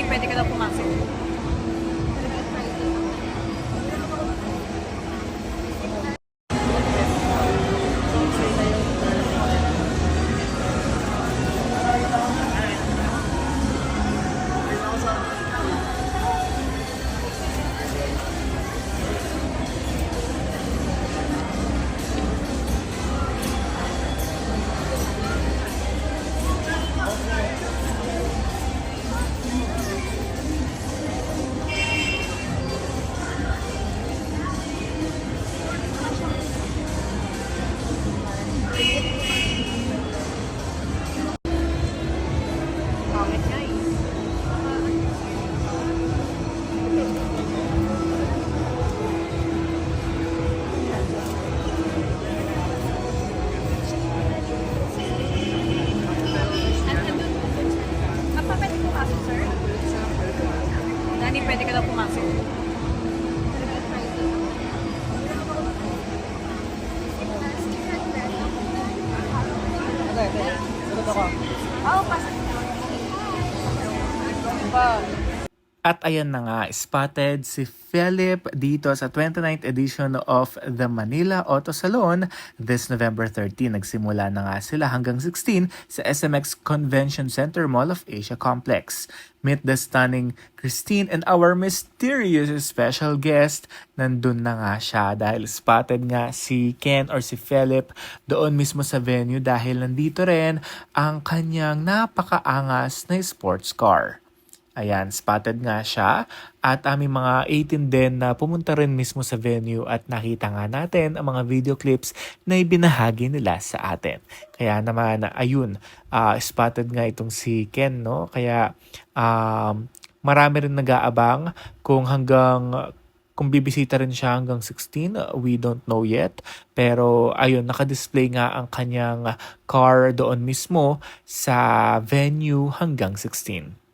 pwede ka daw pumasok. Pangit nga eh. Apa, pwede pumasok, sir? Dani, pwede ka daw pumasok. Oo, pasok. At ayan na nga, spotted si Philip dito sa 29th edition of the Manila Auto Salon this November 13. Nagsimula na nga sila hanggang 16 sa SMX Convention Center Mall of Asia Complex. Meet the stunning Christine and our mysterious special guest. Nandun na nga siya dahil spotted nga si Ken or si Philip doon mismo sa venue dahil nandito rin ang kanyang napakaangas na sports car. Ayan, spotted nga siya at aming mga 18 din na pumunta rin mismo sa venue at nakita nga natin ang mga video clips na ibinahagi nila sa atin. Kaya naman, ayun, spotted nga itong si Ken, no? Kaya marami rin nag-aabang kung bibisita rin siya hanggang 16, we don't know yet. Pero ayun, nakadisplay nga ang kanyang car doon mismo sa venue hanggang 16.